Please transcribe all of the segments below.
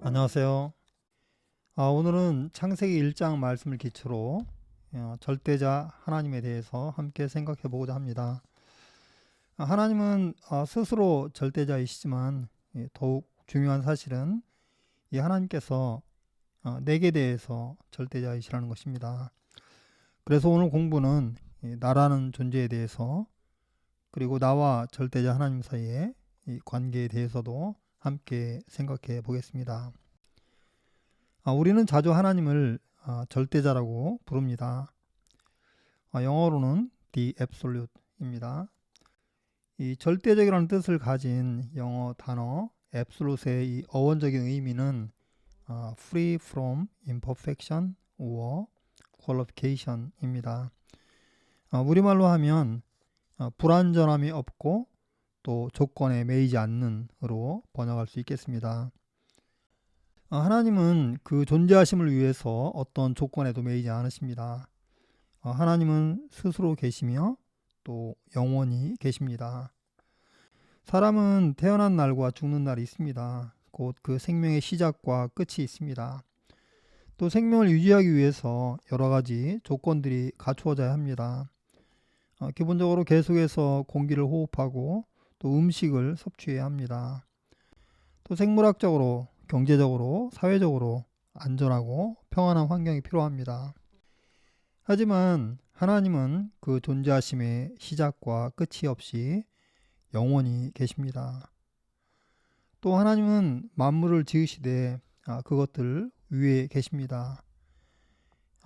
안녕하세요. 오늘은 창세기 1장 말씀을 기초로 절대자 하나님에 대해서 함께 생각해 보고자 합니다. 하나님은 스스로 절대자이시지만 더욱 중요한 사실은 이 하나님께서 내게 대해서 절대자이시라는 것입니다. 그래서 오늘 공부는 나라는 존재에 대해서, 그리고 나와 절대자 하나님 사이의 이 관계에 대해서도 함께 생각해 보겠습니다. 우리는 자주 하나님을 절대자라고 부릅니다. 영어로는 the absolute입니다. 이 절대적이라는 뜻을 가진 영어 단어 absolute의 이 어원적인 의미는 free from imperfection or qualification입니다. 우리말로 하면 불완전함이 없고 또 조건에 매이지 않는으로 번역할 수 있겠습니다. 하나님은 그 존재하심을 위해서 어떤 조건에도 매이지 않으십니다. 하나님은 스스로 계시며 또 영원히 계십니다. 사람은 태어난 날과 죽는 날이 있습니다. 곧 그 생명의 시작과 끝이 있습니다. 또 생명을 유지하기 위해서 여러 가지 조건들이 갖추어져야 합니다. 기본적으로 계속해서 공기를 호흡하고 또 음식을 섭취해야 합니다. 또 생물학적으로, 경제적으로, 사회적으로 안전하고 평안한 환경이 필요합니다. 하지만 하나님은 그 존재하심의 시작과 끝이 없이 영원히 계십니다. 또 하나님은 만물을 지으시되 그것들 위에 계십니다.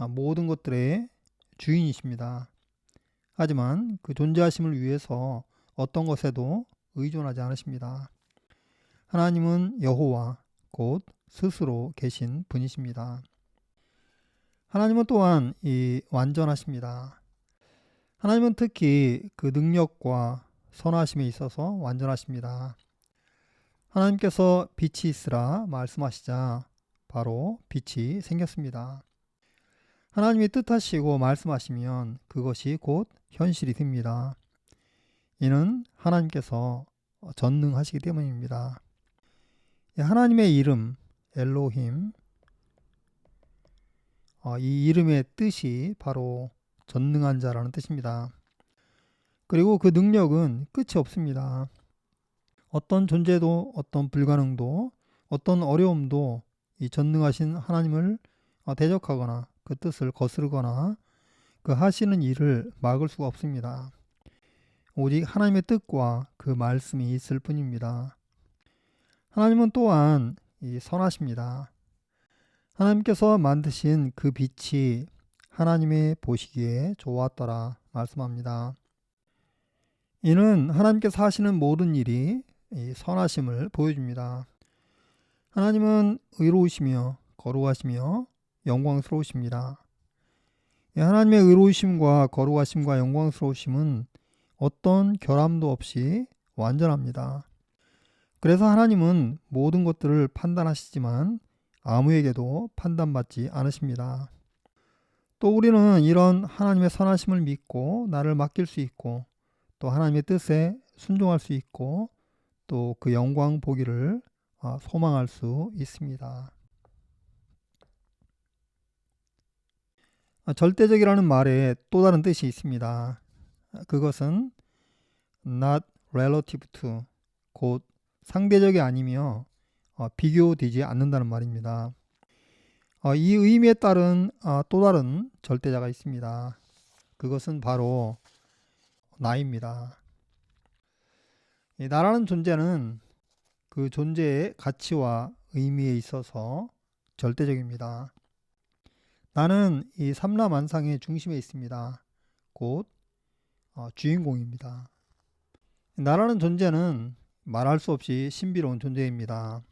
모든 것들의 주인이십니다. 하지만 그 존재하심을 위해서 어떤 것에도 의존하지 않으십니다. 하나님은 여호와, 곧 스스로 계신 분이십니다. 하나님은 또한 완전하십니다. 하나님은 특히 그 능력과 선하심에 있어서 완전하십니다. 하나님께서 빛이 있으라 말씀하시자 바로 빛이 생겼습니다. 하나님이 뜻하시고 말씀하시면 그것이 곧 현실이 됩니다. 이는 하나님께서 전능하시기 때문입니다. 하나님의 이름 엘로힘, 이 이름의 뜻이 바로 전능한 자라는 뜻입니다. 그리고 그 능력은 끝이 없습니다. 어떤 존재도, 어떤 불가능도, 어떤 어려움도 이 전능하신 하나님을 대적하거나 그 뜻을 거스르거나 그 하시는 일을 막을 수가 없습니다. 오직 하나님의 뜻과 그 말씀이 있을 뿐입니다. 하나님은 또한 선하십니다. 하나님께서 만드신 그 빛이 하나님의 보시기에 좋았더라 말씀합니다. 이는 하나님께서 하시는 모든 일이 선하심을 보여줍니다. 하나님은 의로우시며 거룩하시며 영광스러우십니다. 하나님의 의로우심과 거룩하심과 영광스러우심은 어떤 결함도 없이 완전합니다. 그래서 하나님은 모든 것들을 판단하시지만 아무에게도 판단받지 않으십니다. 또 우리는 이런 하나님의 선하심을 믿고 나를 맡길 수 있고 또 하나님의 뜻에 순종할 수 있고 또 그 영광 보기를 소망할 수 있습니다. 절대적이라는 말에 또 다른 뜻이 있습니다. 그것은 not relative to, 곧 상대적이 아니며 비교되지 않는다는 말입니다. 이 의미에 따른 또 다른 절대자가 있습니다. 그것은 바로 나입니다. 나라는 존재는 그 존재의 가치와 의미에 있어서 절대적입니다. 나는 이 삼라만상의 중심에 있습니다. 곧 주인공입니다. 나라는 존재는 말할 수 없이 신비로운 존재입니다.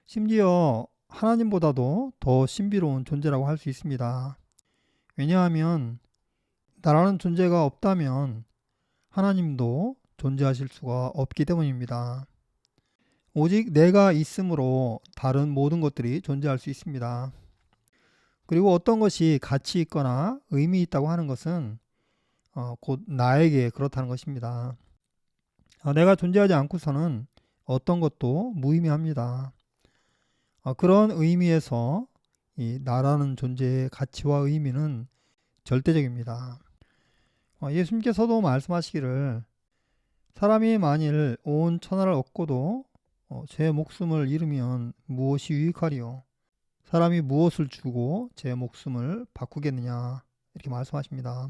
심지어 하나님보다도 더 신비로운 존재라고 할 수 있습니다. 왜냐하면 나라는 존재가 없다면 하나님도 존재하실 수가 없기 때문입니다. 오직 내가 있으므로 다른 모든 것들이 존재할 수 있습니다. 그리고 어떤 것이 가치 있거나 의미 있다고 하는 것은 곧 나에게 그렇다는 것입니다. 내가 존재하지 않고서는 어떤 것도 무의미합니다. 그런 의미에서 이 나라는 존재의 가치와 의미는 절대적입니다. 예수님께서도 말씀하시기를 사람이 만일 온 천하를 얻고도 제 목숨을 잃으면 무엇이 유익하리요? 사람이 무엇을 주고 제 목숨을 바꾸겠느냐? 이렇게 말씀하십니다.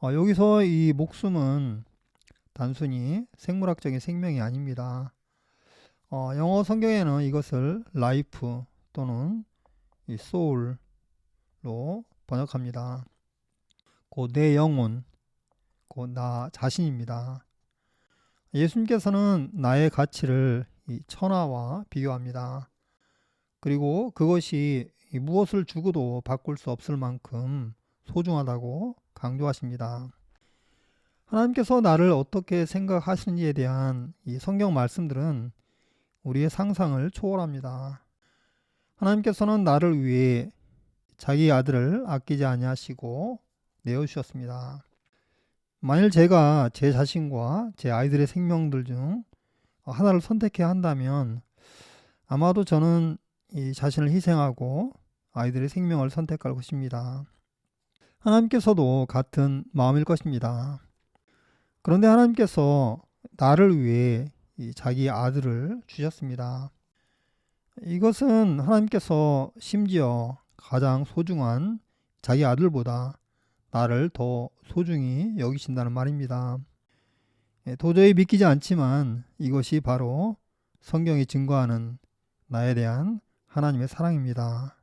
여기서 이 목숨은 단순히 생물학적인 생명이 아닙니다. 영어 성경에는 이것을 라이프 또는 이 soul로 번역합니다. 곧 내 영혼, 곧 나 자신입니다. 예수님께서는 나의 가치를 이 천하와 비교합니다. 그리고 그것이 무엇을 주고도 바꿀 수 없을 만큼 소중하다고 강조하십니다. 하나님께서 나를 어떻게 생각하시는지에 대한 이 성경 말씀들은 우리의 상상을 초월합니다. 하나님께서는 나를 위해 자기 아들을 아끼지 아니하시고 내어주셨습니다. 만일 제가 제 자신과 제 아이들의 생명들 중 하나를 선택해야 한다면 아마도 저는 이 자신을 희생하고 아이들의 생명을 선택할 것입니다. 하나님께서도 같은 마음일 것입니다. 그런데 하나님께서 나를 위해 자기 아들을 주셨습니다. 이것은 하나님께서 심지어 가장 소중한 자기 아들보다 나를 더 소중히 여기신다는 말입니다. 도저히 믿기지 않지만 이것이 바로 성경이 증거하는 나에 대한 하나님의 사랑입니다.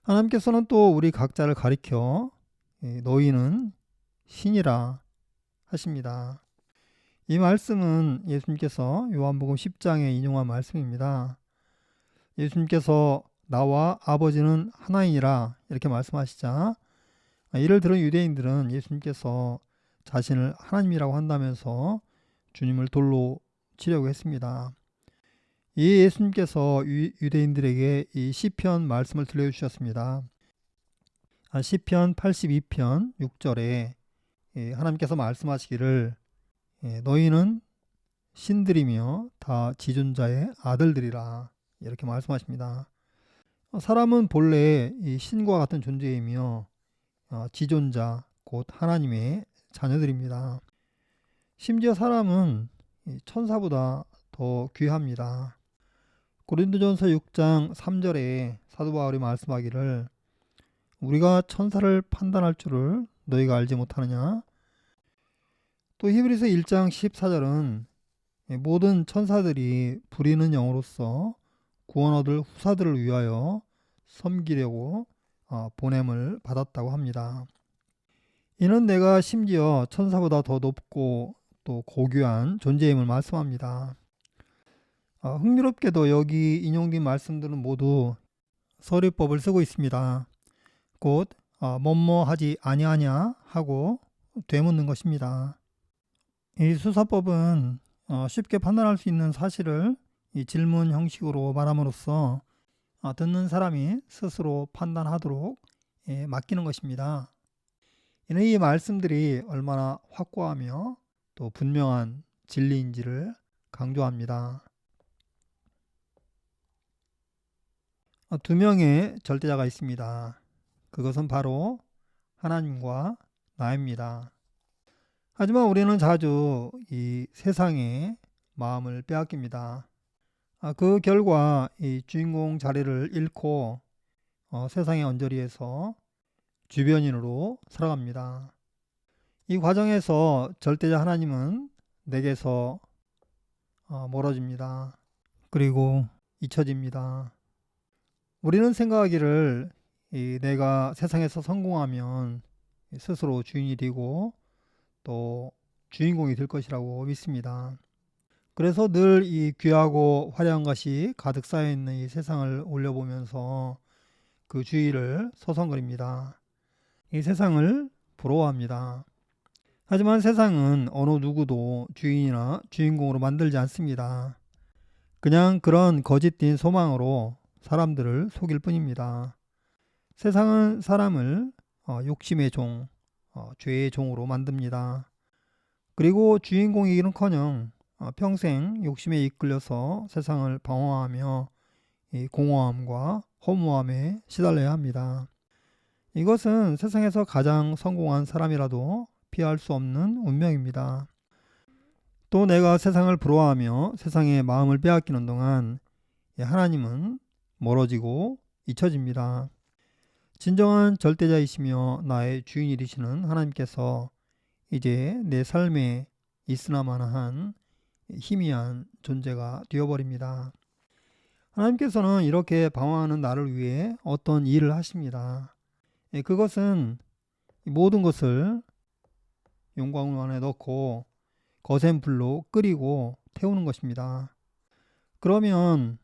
하나님께서는 또 우리 각자를 가리켜 너희는 신이라 하십니다. 이 말씀은 예수님께서 요한복음 10장에 인용한 말씀입니다. 예수님께서 나와 아버지는 하나이니라 이렇게 말씀하시자 이를 들은 유대인들은 예수님께서 자신을 하나님이라고 한다면서 주님을 돌로 치려고 했습니다. 이 예수님께서 유대인들에게 이 시편 말씀을 들려주셨습니다. 시편 82편 6절에 하나님께서 말씀하시기를 너희는 신들이며 다 지존자의 아들들이라 이렇게 말씀하십니다. 사람은 본래 이 신과 같은 존재이며 지존자 곧 하나님의 자녀들입니다. 심지어 사람은 천사보다 더 귀합니다. 고린도전서 6장 3절에 사도 바울이 말씀하기를 우리가 천사를 판단할 줄을 너희가 알지 못하느냐? 또 히브리서 1장 14절은 모든 천사들이 부리는 영으로서 구원 얻을 후사들을 위하여 섬기려고 보냄을 받았다고 합니다. 이는 내가 심지어 천사보다 더 높고 또 고귀한 존재임을 말씀합니다. 흥미롭게도 여기 인용된 말씀들은 모두 서리법을 쓰고 있습니다. 곧 뭐뭐 하지 아니하냐 하고 되묻는 것입니다. 이 수사법은 쉽게 판단할 수 있는 사실을 이 질문 형식으로 말함으로써 듣는 사람이 스스로 판단하도록 맡기는 것입니다. 이는 이 말씀들이 얼마나 확고하며 또 분명한 진리인지를 강조합니다. 두 명의 절대자가 있습니다. 그것은 바로 하나님과 나입니다. 하지만 우리는 자주 이 세상에 마음을 빼앗깁니다. 그 결과 이 주인공 자리를 잃고 세상의 언저리에서 주변인으로 살아갑니다. 이 과정에서 절대자 하나님은 내게서 멀어집니다. 그리고 잊혀집니다. 우리는 생각하기를 내가 세상에서 성공하면 스스로 주인이 되고 또 주인공이 될 것이라고 믿습니다. 그래서 늘 이 귀하고 화려한 것이 가득 쌓여 있는 이 세상을 올려보면서 그 주위를 서성거립니다. 이 세상을 부러워합니다. 하지만 세상은 어느 누구도 주인이나 주인공으로 만들지 않습니다. 그냥 그런 거짓된 소망으로 사람들을 속일 뿐입니다. 세상은 사람을 욕심의 종, 죄의 종으로 만듭니다. 그리고 주인공이기는커녕 평생 욕심에 이끌려서 세상을 방황하며 이 공허함과 허무함에 시달려야 합니다. 이것은 세상에서 가장 성공한 사람이라도 피할 수 없는 운명입니다. 또 내가 세상을 부러워하며 세상의 마음을 빼앗기는 동안 하나님은 멀어지고 잊혀집니다. 진정한 절대자이시며 나의 주인이시는 하나님께서 이제 내 삶에 있으나마나한 희미한 존재가 되어버립니다. 하나님께서는 이렇게 방황하는 나를 위해 어떤 일을 하십니다. 그것은 모든 것을 용광로 안에 넣고 거센 불로 끓이고 태우는 것입니다. 그러면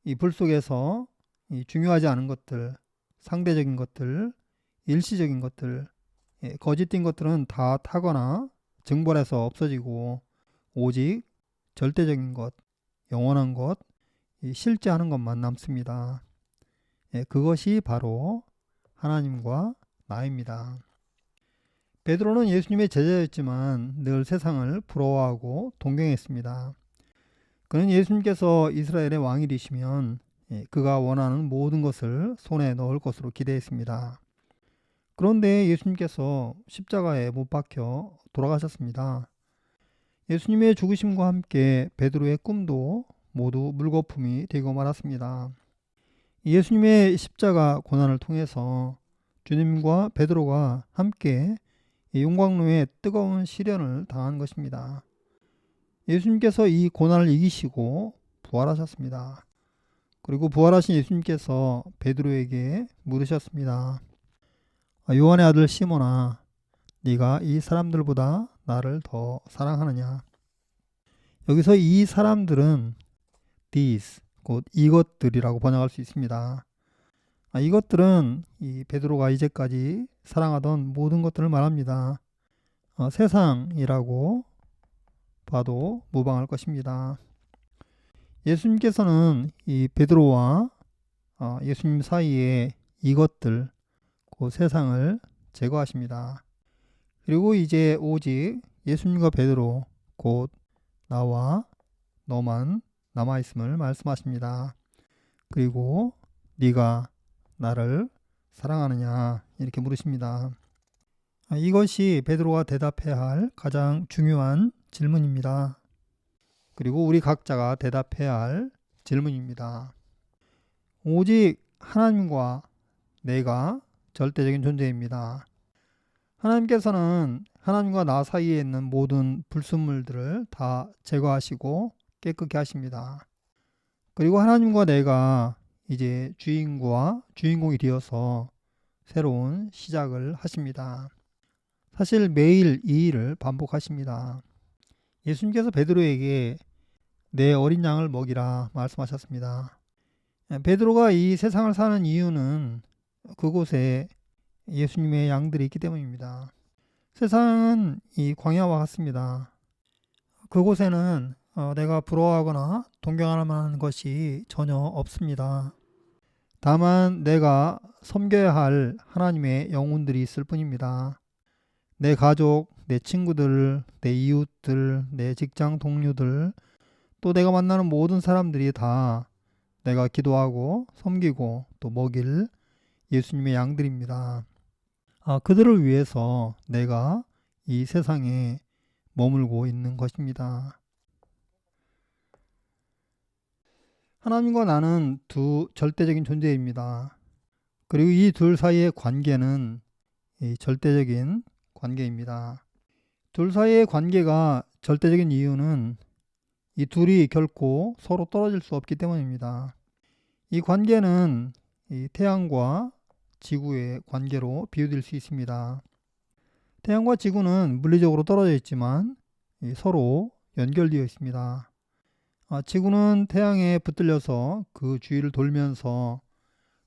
이 불 속에서 이 중요하지 않은 것들, 상대적인 것들, 일시적인 것들, 거짓된 것들은 다 타거나 증발해서 없어지고 오직 절대적인 것, 영원한 것, 실제하는 것만 남습니다. 그것이 바로 하나님과 나입니다. 베드로는 예수님의 제자였지만 늘 세상을 부러워하고 동경했습니다. 그는 예수님께서 이스라엘의 왕이 되시면 그가 원하는 모든 것을 손에 넣을 것으로 기대했습니다. 그런데 예수님께서 십자가에 못 박혀 돌아가셨습니다. 예수님의 죽으심과 함께 베드로의 꿈도 모두 물거품이 되고 말았습니다. 예수님의 십자가 고난을 통해서 주님과 베드로가 함께 용광로에 뜨거운 시련을 당한 것입니다. 예수님께서 이 고난을 이기시고 부활하셨습니다. 그리고 부활하신 예수님께서 베드로에게 물으셨습니다. 요한의 아들 시몬아, 네가 이 사람들보다 나를 더 사랑하느냐? 여기서 이 사람들은 these, 곧 이것들이라고 번역할 수 있습니다. 이것들은 이 베드로가 이제까지 사랑하던 모든 것들을 말합니다. 세상이라고 봐도 무방할 것입니다. 예수님께서는 이 베드로와 예수님 사이에 이것들, 그 세상을 제거하십니다. 그리고 이제 오직 예수님과 베드로, 곧 나와 너만 남아있음을 말씀하십니다. 그리고 네가 나를 사랑하느냐 이렇게 물으십니다. 이것이 베드로가 대답해야 할 가장 중요한 질문입니다. 그리고 우리 각자가 대답해야 할 질문입니다. 오직 하나님과 내가 절대적인 존재입니다. 하나님께서는 하나님과 나 사이에 있는 모든 불순물들을 다 제거하시고 깨끗게 하십니다. 그리고 하나님과 내가 이제 주인과 주인공이 되어서 새로운 시작을 하십니다. 사실 매일 이 일을 반복하십니다. 예수님께서 베드로에게 내 어린 양을 먹이라 말씀하셨습니다. 베드로가 이 세상을 사는 이유는 그곳에 예수님의 양들이 있기 때문입니다. 세상은 이 광야와 같습니다. 그곳에는 내가 부러워하거나 동경할 만한 것이 전혀 없습니다. 다만 내가 섬겨야 할 하나님의 영혼들이 있을 뿐입니다. 내 가족, 내 친구들, 내 이웃들, 내 직장 동료들, 또 내가 만나는 모든 사람들이 다 내가 기도하고 섬기고 또 먹일 예수님의 양들입니다. 그들을 위해서 내가 이 세상에 머물고 있는 것입니다. 하나님과 나는 두 절대적인 존재입니다. 그리고 이 둘 사이의 관계는 이 절대적인 관계입니다. 둘 사이의 관계가 절대적인 이유는 이 둘이 결코 서로 떨어질 수 없기 때문입니다. 이 관계는 이 태양과 지구의 관계로 비유될 수 있습니다. 태양과 지구는 물리적으로 떨어져 있지만 서로 연결되어 있습니다. 지구는 태양에 붙들려서 그 주위를 돌면서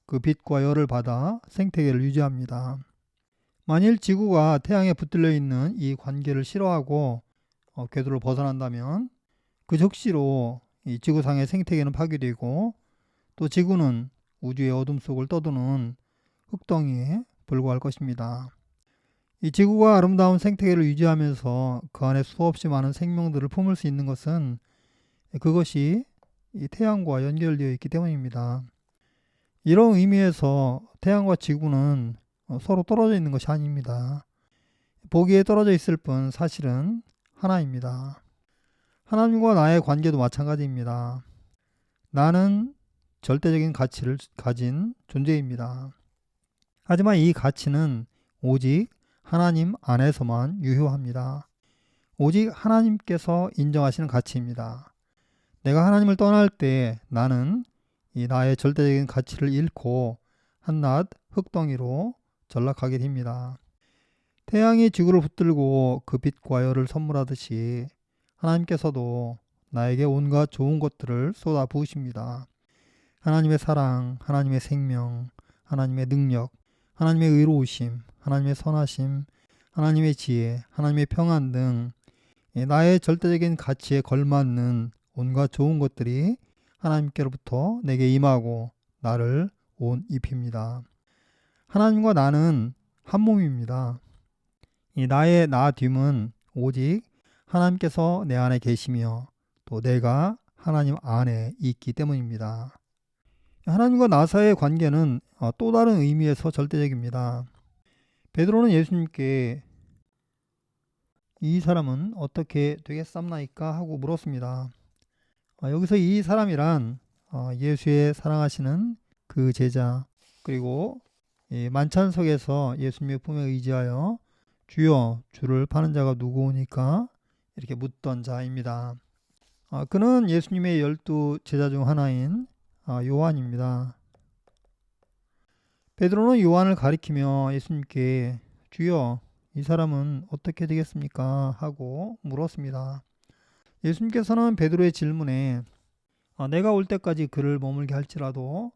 그 빛과 열을 받아 생태계를 유지합니다. 만일 지구가 태양에 붙들려 있는 이 관계를 싫어하고 궤도를 벗어난다면 그 즉시로 이 지구상의 생태계는 파괴되고 또 지구는 우주의 어둠 속을 떠도는 흙덩이에 불과할 것입니다. 이 지구가 아름다운 생태계를 유지하면서 그 안에 수없이 많은 생명들을 품을 수 있는 것은 그것이 이 태양과 연결되어 있기 때문입니다. 이런 의미에서 태양과 지구는 서로 떨어져 있는 것이 아닙니다. 보기에 떨어져 있을 뿐 사실은 하나입니다. 하나님과 나의 관계도 마찬가지입니다. 나는 절대적인 가치를 가진 존재입니다. 하지만 이 가치는 오직 하나님 안에서만 유효합니다. 오직 하나님께서 인정하시는 가치입니다. 내가 하나님을 떠날 때 나는 이 나의 절대적인 가치를 잃고 한낱 흙덩이로 전락하게 됩니다. 태양이 지구를 붙들고 그 빛과 열을 선물하듯이 하나님께서도 나에게 온갖 좋은 것들을 쏟아 부으십니다. 하나님의 사랑, 하나님의 생명, 하나님의 능력, 하나님의 의로우심, 하나님의 선하심, 하나님의 지혜, 하나님의 평안 등 나의 절대적인 가치에 걸맞는 온갖 좋은 것들이 하나님께로부터 내게 임하고 나를 옷 입힙니다. 하나님과 나는 한 몸입니다. 이 나의 나 됨은 오직 하나님께서 내 안에 계시며 또 내가 하나님 안에 있기 때문입니다. 하나님과 나 사이의 관계는 또 다른 의미에서 절대적입니다. 베드로는 예수님께 이 사람은 어떻게 되겠삼나이까 하고 물었습니다. 여기서 이 사람이란 예수의 사랑하시는 그 제자, 그리고 만찬석에서 예수님의 품에 의지하여 주여 주를 파는 자가 누구오니까 이렇게 묻던 자입니다. 그는 예수님의 12 제자 중 하나인 요한입니다. 베드로는 요한을 가리키며 예수님께 주여 이 사람은 어떻게 되겠습니까? 하고 물었습니다. 예수님께서는 베드로의 질문에 내가 올 때까지 그를 머물게 할지라도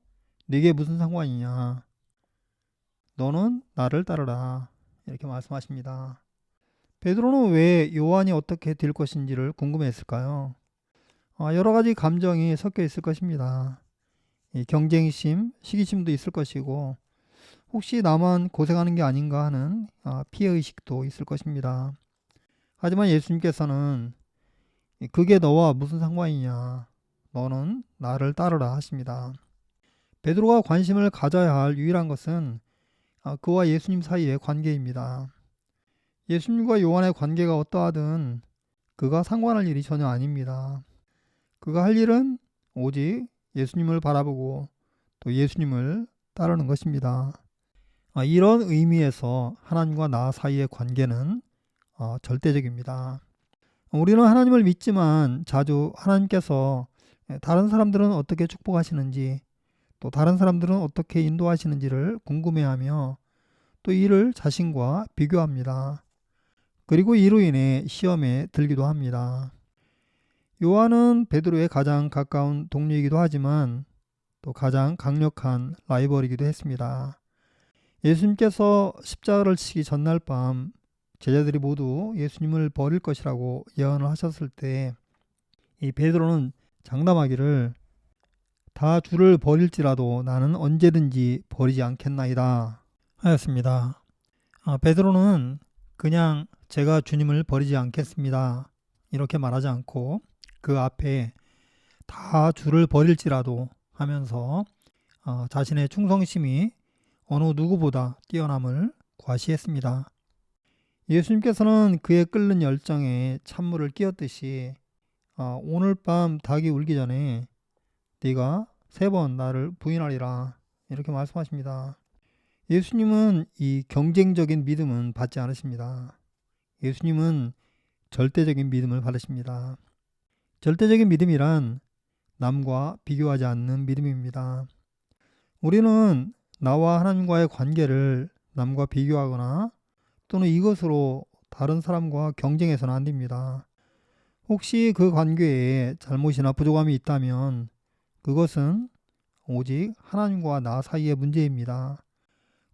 네게 무슨 상관이냐? 너는 나를 따르라. 이렇게 말씀하십니다. 베드로는 왜 요한이 어떻게 될 것인지를 궁금해했을까요? 여러 가지 감정이 섞여 있을 것입니다. 경쟁심, 시기심도 있을 것이고 혹시 나만 고생하는 게 아닌가 하는 피해의식도 있을 것입니다. 하지만 예수님께서는 그게 너와 무슨 상관이냐? 너는 나를 따르라 하십니다. 베드로가 관심을 가져야 할 유일한 것은 그와 예수님 사이의 관계입니다. 예수님과 요한의 관계가 어떠하든 그가 상관할 일이 전혀 아닙니다. 그가 할 일은 오직 예수님을 바라보고 또 예수님을 따르는 것입니다. 이런 의미에서 하나님과 나 사이의 관계는 절대적입니다. 우리는 하나님을 믿지만 자주 하나님께서 다른 사람들은 어떻게 축복하시는지 또 다른 사람들은 어떻게 인도하시는지를 궁금해하며 또 이를 자신과 비교합니다. 그리고 이로 인해 시험에 들기도 합니다. 요한은 베드로의 가장 가까운 동료이기도 하지만 또 가장 강력한 라이벌이기도 했습니다. 예수님께서 십자가를 치기 전날 밤 제자들이 모두 예수님을 버릴 것이라고 예언을 하셨을 때 이 베드로는 장담하기를 다 주를 버릴지라도 나는 언제든지 버리지 않겠나이다 하였습니다. 베드로는 그냥 제가 주님을 버리지 않겠습니다 이렇게 말하지 않고 그 앞에 다 주를 버릴지라도 하면서 자신의 충성심이 어느 누구보다 뛰어남을 과시했습니다. 예수님께서는 그의 끓는 열정에 찬물을 끼얹듯이 오늘 밤 닭이 울기 전에 네가 3번 나를 부인하리라 이렇게 말씀하십니다. 예수님은 이 경쟁적인 믿음은 받지 않으십니다. 예수님은 절대적인 믿음을 받으십니다. 절대적인 믿음이란 남과 비교하지 않는 믿음입니다. 우리는 나와 하나님과의 관계를 남과 비교하거나 또는 이것으로 다른 사람과 경쟁해서는 안 됩니다. 혹시 그 관계에 잘못이나 부족함이 있다면 그것은 오직 하나님과 나 사이의 문제입니다.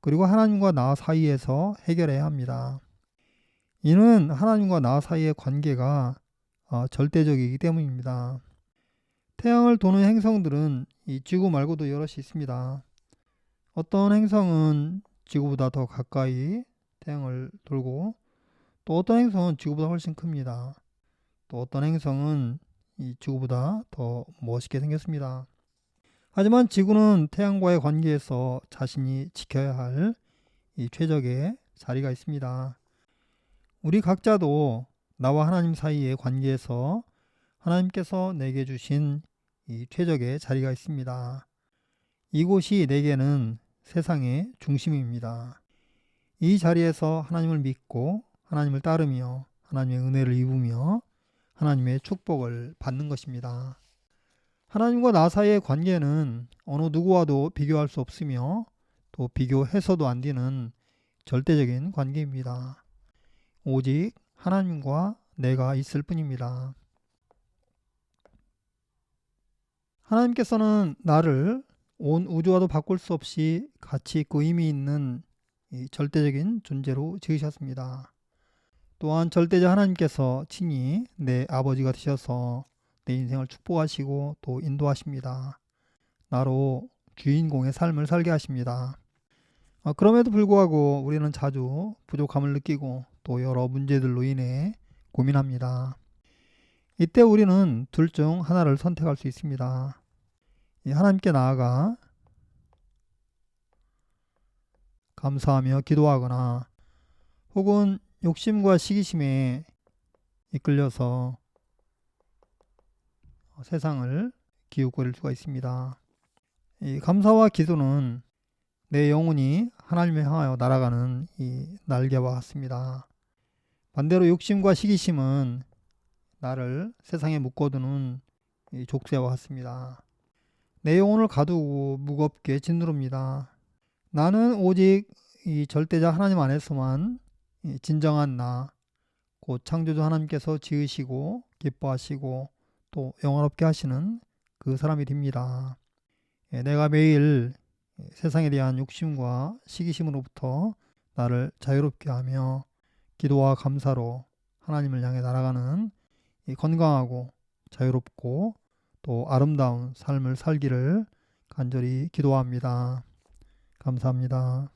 그리고 하나님과 나 사이에서 해결해야 합니다. 이는 하나님과 나 사이의 관계가 절대적이기 때문입니다. 태양을 도는 행성들은 이 지구 말고도 여럿이 있습니다. 어떤 행성은 지구보다 더 가까이 태양을 돌고 또 어떤 행성은 지구보다 훨씬 큽니다. 또 어떤 행성은 이 지구보다 더 멋있게 생겼습니다. 하지만 지구는 태양과의 관계에서 자신이 지켜야 할 이 최적의 자리가 있습니다. 우리 각자도 나와 하나님 사이의 관계에서 하나님께서 내게 주신 이 최적의 자리가 있습니다. 이곳이 내게는 세상의 중심입니다. 이 자리에서 하나님을 믿고 하나님을 따르며 하나님의 은혜를 입으며 하나님의 축복을 받는 것입니다. 하나님과 나 사이의 관계는 어느 누구와도 비교할 수 없으며 또 비교해서도 안 되는 절대적인 관계입니다. 오직 하나님과 내가 있을 뿐입니다. 하나님께서는 나를 온 우주와도 바꿀 수 없이 가치 있고 의미 있는 이 절대적인 존재로 지으셨습니다. 또한 절대적 하나님께서 친히 내 아버지가 되셔서 내 인생을 축복하시고 또 인도하십니다. 나로 주인공의 삶을 살게 하십니다. 그럼에도 불구하고 우리는 자주 부족함을 느끼고 또 여러 문제들로 인해 고민합니다. 이때 우리는 둘 중 하나를 선택할 수 있습니다. 하나님께 나아가 감사하며 기도하거나 혹은 욕심과 시기심에 이끌려서 세상을 기웃거릴 수가 있습니다. 이 감사와 기도는 내 영혼이 하나님을 향하여 날아가는 이 날개와 같습니다. 반대로 욕심과 시기심은 나를 세상에 묶어두는 이 족쇄와 같습니다. 내 영혼을 가두고 무겁게 짓누릅니다. 나는 오직 이 절대자 하나님 안에서만 진정한 나, 곧 창조주 하나님께서 지으시고 기뻐하시고 또 영원롭게 하시는 그 사람이 됩니다. 내가 매일 세상에 대한 욕심과 시기심으로부터 나를 자유롭게 하며 기도와 감사로 하나님을 향해 날아가는 이 건강하고 자유롭고 또 아름다운 삶을 살기를 간절히 기도합니다. 감사합니다.